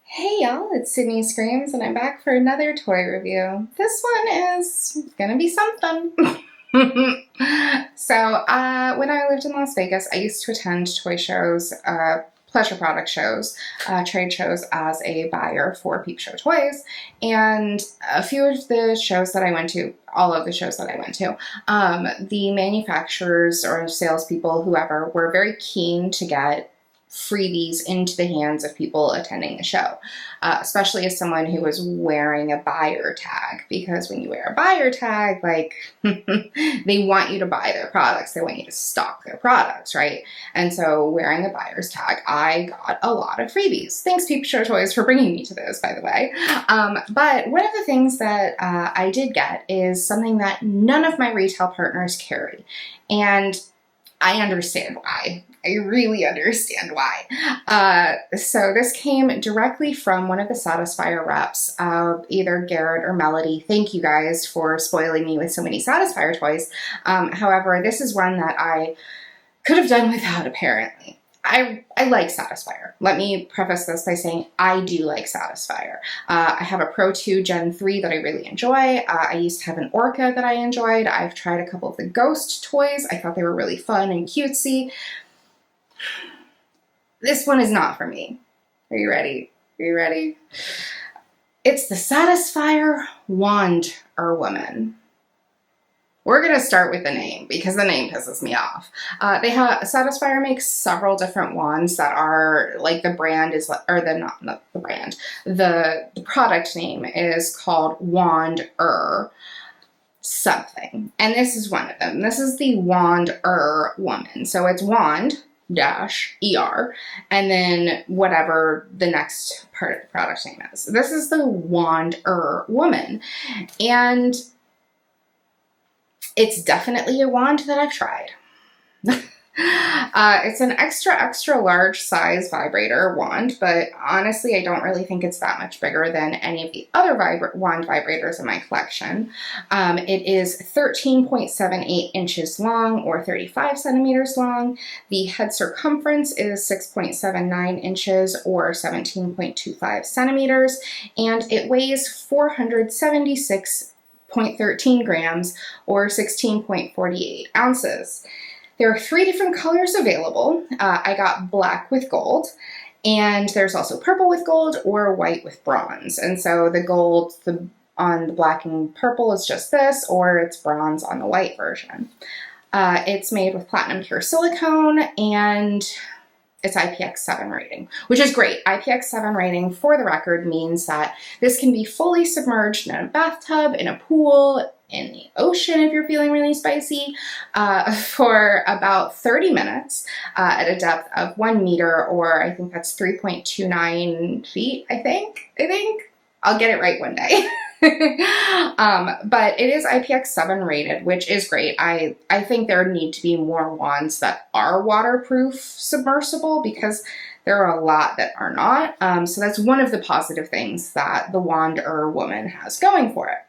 Hey y'all, it's Sydney Screams, and I'm back for another toy review. This one is gonna be something. When I lived in Las Vegas, I used to attend toy shows, pleasure product shows, trade shows as a buyer for Peep Show toys. And a few of the shows that I went to, all of the shows that I went to, the manufacturers or salespeople, whoever, were very keen to get freebies into the hands of people attending the show, especially as someone who was wearing a buyer tag, because when you wear a buyer tag, like, they want you to buy their products, they want you to stock their products, right? And so wearing a buyer's tag, I got a lot of freebies. Thanks, Peep Show Toys, for bringing me to this, by the way. But one of the things that I did get is something that none of my retail partners carry, and I understand why. I really understand why. So this came directly from one of the Satisfyer reps, either Garrett or Melody. Thank you guys for spoiling me with so many Satisfyer toys. However, this is one that I could have done without, apparently. I like Satisfyer. Let me preface this by saying I do like Satisfyer. I have a Pro 2 Gen 3 that I really enjoy. I used to have an Orca that I enjoyed. I've tried a couple of the Ghost toys. I thought they were really fun and cutesy. This one is not for me. Are you ready? Are you ready? It's the Satisfyer Wand Woman. We're going to start with the name because the name pisses me off. Satisfyer makes several different wands that are like the brand is, or the, not the brand, the product name is called Wand something. And this is one of them. This is the Wand Woman. So it's Wand -ER, and then whatever the next part of the product name is. This is the Wand Woman. And it's definitely a wand that I've tried. It's an extra large size vibrator wand, but honestly, I don't really think it's that much bigger than any of the other wand vibrators in my collection. It is 13.78 inches long, or 35 centimeters long. The head circumference is 6.79 inches, or 17.25 centimeters, and it weighs 476.13 grams, or 16.48 ounces. There are 3 different colors available. I got black with gold, and there's also purple with gold or white with bronze. And so the gold on the black and purple is just this, or it's bronze on the white version. It's made with platinum pure silicone, and it's IPX7 rating, which is great. IPX7 rating, for the record, means that this can be fully submerged in a bathtub, in a pool, in the ocean if you're feeling really spicy, for about 30 minutes at a depth of 1 meter, or I think that's 3.29 feet, I think. I'll get it right one day. But it is IPX7 rated, which is great. I think there need to be more wands that are waterproof submersible, because there are a lot that are not. So that's one of the positive things that the Wand Woman has going for it.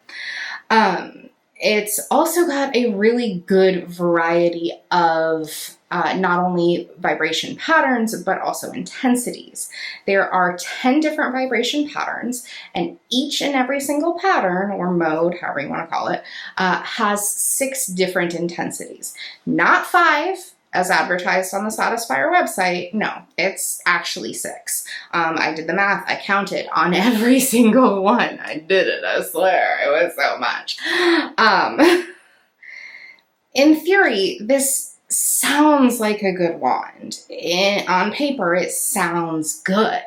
It's also got a really good variety of not only vibration patterns, but also intensities. There are 10 different vibration patterns, and each and every single pattern, or mode, however you want to call it, has 6 different intensities. Not 5, as advertised on the Satisfyer website. No, it's actually 6. I did the math. I counted on every single one. I did it, I swear. It was so much. In theory, this sounds like a good wand. On paper, it sounds good.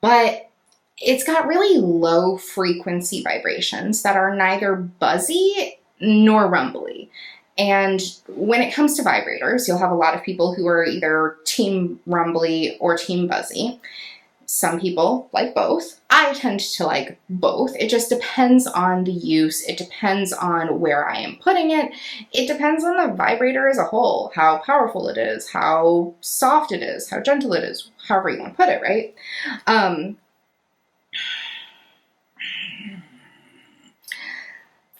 But it's got really low frequency vibrations that are neither buzzy nor rumbly. And when it comes to vibrators, you'll have a lot of people who are either team rumbly or team buzzy. Some people like both. I tend to like both. It just depends on the use. It depends on where I am putting it. It depends on the vibrator as a whole, how powerful it is, how soft it is, how gentle it is, however you want to put it, right?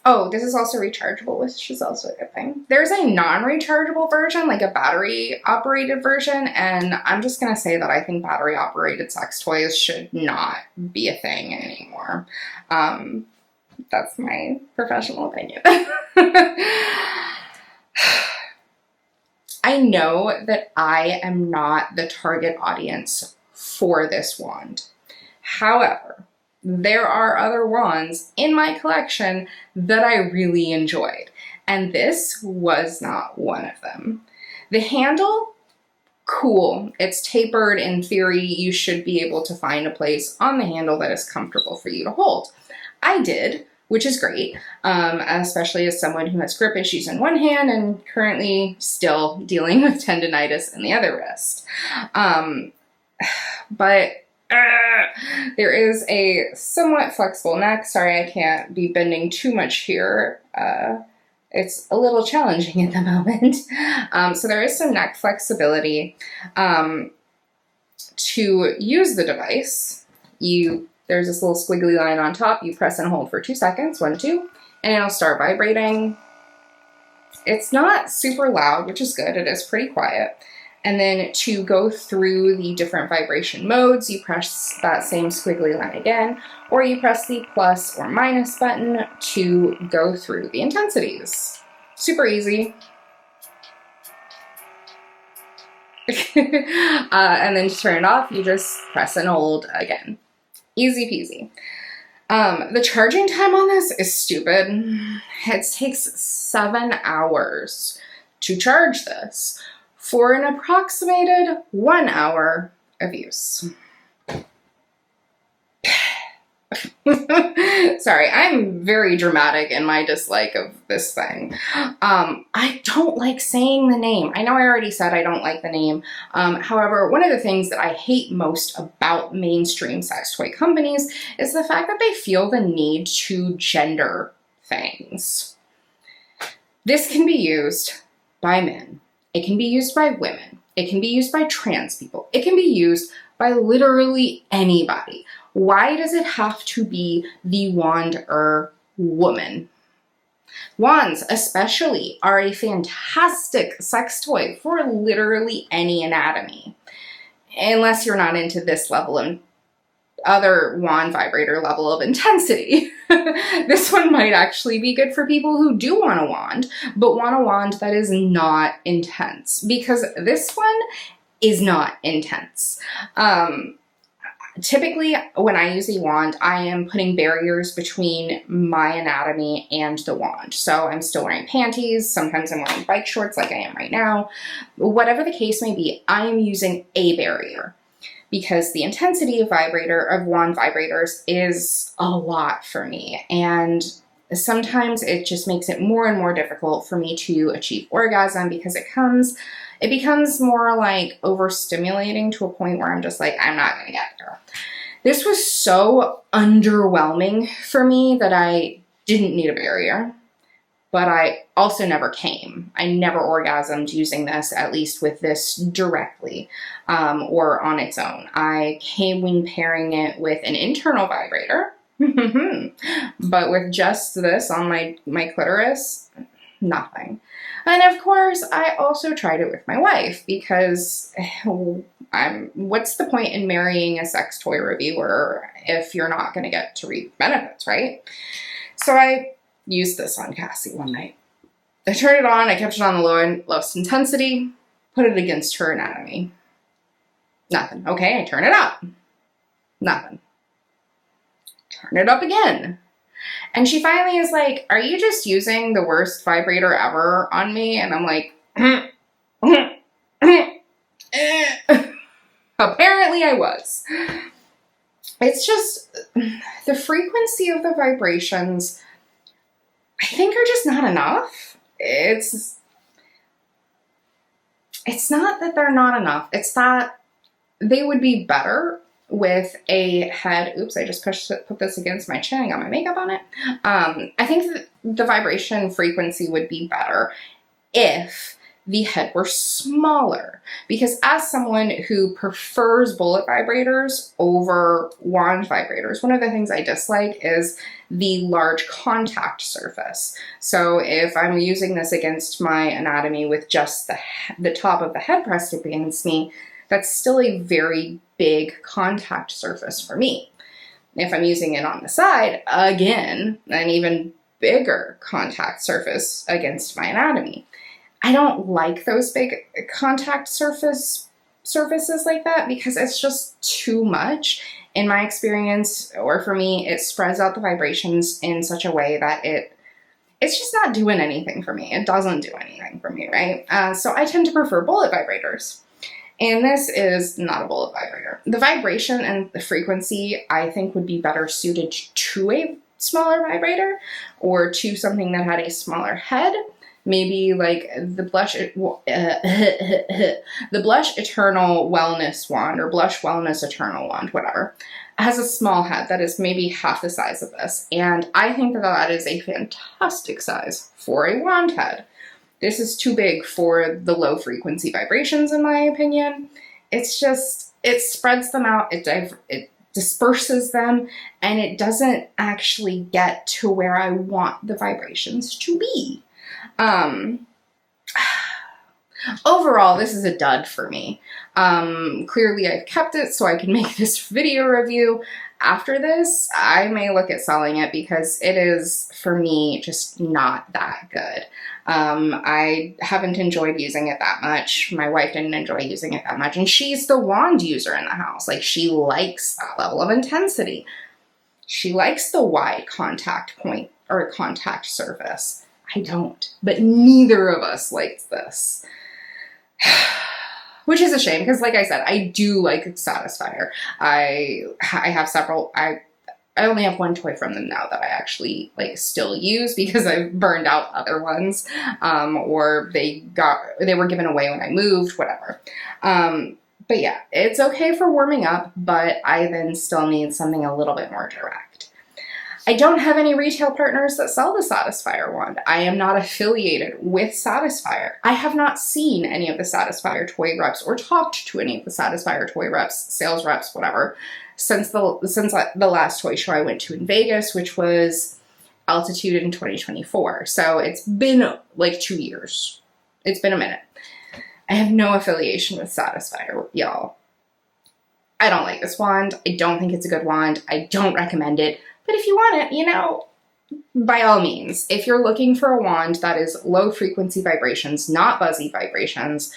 Oh, this is also rechargeable, which is also a good thing. There's a non-rechargeable version, like a battery-operated version, and I'm just going to say that I think battery-operated sex toys should not be a thing anymore. That's my professional opinion. I know that I am not the target audience for this wand. However, there are other wands in my collection that I really enjoyed, and this was not one of them. The handle, cool. It's tapered. In theory, you should be able to find a place on the handle that is comfortable for you to hold. I did, which is great, especially as someone who has grip issues in one hand and currently still dealing with tendonitis in the other wrist. But there is a somewhat flexible neck. Sorry, I can't be bending too much here. It's a little challenging at the moment. So there is some neck flexibility. To use the device, there's this little squiggly line on top. You press and hold for 2 seconds, 1, 2, and it'll start vibrating. It's not super loud, which is good. It is pretty quiet. And then to go through the different vibration modes, you press that same squiggly line again, or you press the plus or minus button to go through the intensities. Super easy. And then to turn it off, you just press and hold again. Easy peasy. The charging time on this is stupid. It takes 7 hours to charge this for an approximated 1 hour of use. Sorry, I'm very dramatic in my dislike of this thing. I don't like saying the name. I know I already said I don't like the name. However, one of the things that I hate most about mainstream sex toy companies is the fact that they feel the need to gender things. This can be used by men. It can be used by women. It can be used by trans people. It can be used by literally anybody. Why does it have to be the wand-er woman? Wands, especially, are a fantastic sex toy for literally any anatomy. Unless you're not into this level of other wand vibrator level of intensity. This one might actually be good for people who do want a wand, but want a wand that is not intense, because this one is not intense. Typically, when I use a wand, I am putting barriers between my anatomy and the wand. So I'm still wearing panties. Sometimes I'm wearing bike shorts like I am right now. Whatever the case may be, I am using a barrier because the intensity of wand vibrators is a lot for me. And sometimes it just makes it more and more difficult for me to achieve orgasm because it becomes more like overstimulating to a point where I'm just like, I'm not going to get there. This was so underwhelming for me that I didn't need a barrier, but I also never came. I never orgasmed using this, at least with this directly or on its own. I came when pairing it with an internal vibrator, but with just this on my clitoris, nothing. And of course, I also tried it with my wife because what's the point in marrying a sex toy reviewer if you're not going to get to reap benefits, right? So I used this on Cassie one night. I turned it on, I kept it on the lowest intensity, put it against her anatomy. Nothing. Okay, I turn it up. Nothing. Turn it up again. And she finally is like, are you just using the worst vibrator ever on me? And I'm like, apparently I was. It's just the frequency of the vibrations, I think, are just not enough. It's not that they're not enough. It's that they would be better with a head. Oops, I just put this against my chin. I got my makeup on it. I think that the vibration frequency would be better if the head were smaller. Because as someone who prefers bullet vibrators over wand vibrators, one of the things I dislike is the large contact surface. So if I'm using this against my anatomy with just the top of the head pressed against me, that's still a very big contact surface for me. If I'm using it on the side, again, an even bigger contact surface against my anatomy. I don't like those big contact surfaces like that because it's just too much. In my experience, or for me, it spreads out the vibrations in such a way that it's just not doing anything for me. It doesn't do anything for me, right? So I tend to prefer bullet vibrators. And this is not a bullet vibrator. The vibration and the frequency, I think, would be better suited to a smaller vibrator or to something that had a smaller head. Maybe like the Blush Eternal Wellness Wand or Blush Wellness Eternal Wand, whatever, has a small head that is maybe half the size of this. And I think that that is a fantastic size for a wand head. This is too big for the low frequency vibrations, in my opinion. It's just, it spreads them out, it disperses them, and it doesn't actually get to where I want the vibrations to be. Overall, this is a dud for me. Clearly I've kept it so I can make this video review. After this, I may look at selling it because it is, for me, just not that good. I haven't enjoyed using it that much. My wife didn't enjoy using it that much, and she's the wand user in the house. Like, she likes that level of intensity. She likes the wide contact point or contact surface. I don't, but neither of us likes this. Which is a shame, because like I said, I do like Satisfyer. I have several, I only have one toy from them now that I actually like still use because I've burned out other ones, or they were given away when I moved, whatever. But yeah, it's okay for warming up, but I then still need something a little bit more direct. I don't have any retail partners that sell the Satisfyer wand. I am not affiliated with Satisfyer. I have not seen any of the Satisfyer toy reps or talked to any of the Satisfyer toy reps, sales reps, whatever, since the last toy show I went to in Vegas, which was Altitude in 2024. So it's been like 2 years. It's been a minute. I have no affiliation with Satisfyer, y'all. I don't like this wand. I don't think it's a good wand. I don't recommend it. But if you want it, you know, by all means, if you're looking for a wand that is low frequency vibrations, not buzzy vibrations,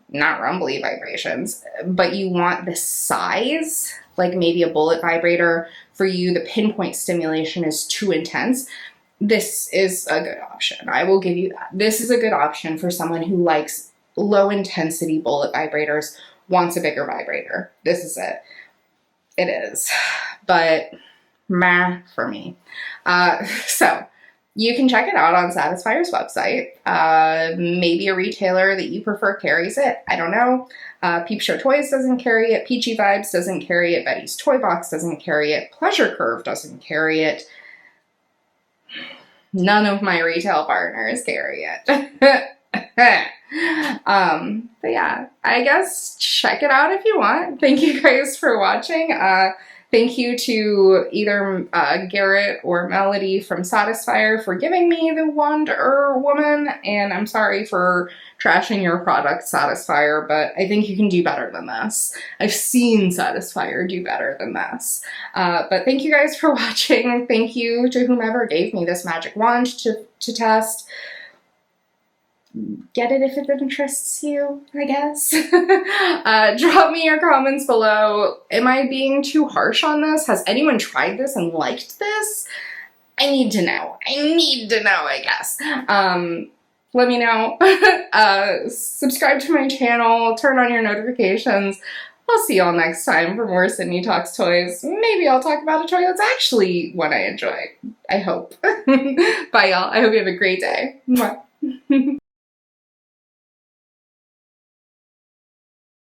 not rumbly vibrations, but you want the size, like maybe a bullet vibrator, for you, the pinpoint stimulation is too intense, this is a good option. I will give you that. This is a good option for someone who likes low intensity bullet vibrators, wants a bigger vibrator. This is it. It is. But meh for me. So you can check it out on Satisfyer's website. Maybe a retailer that you prefer carries it. I don't know. Peep Show Toys doesn't carry it. Peachy Vibes doesn't carry it. Betty's Toy Box doesn't carry it. Pleasure Curve doesn't carry it. None of my retail partners carry it. But yeah, I guess check it out if you want. Thank you guys for watching. Thank you to either Garrett or Melody from Satisfyer for giving me the Wonder Woman, and I'm sorry for trashing your product, Satisfyer, but I think you can do better than this. I've seen Satisfyer do better than this. But thank you guys for watching. Thank you to whomever gave me this magic wand to test. Get it if it interests you, I guess. Drop me your comments below. Am I being too harsh on this? Has anyone tried this and liked this? I need to know. I guess. Let me know. Subscribe to my channel. Turn on your notifications. I'll see y'all next time for more Sydney Talks Toys. Maybe I'll talk about a toy that's actually one I enjoy. I hope. Bye, y'all. I hope you have a great day. Mwah.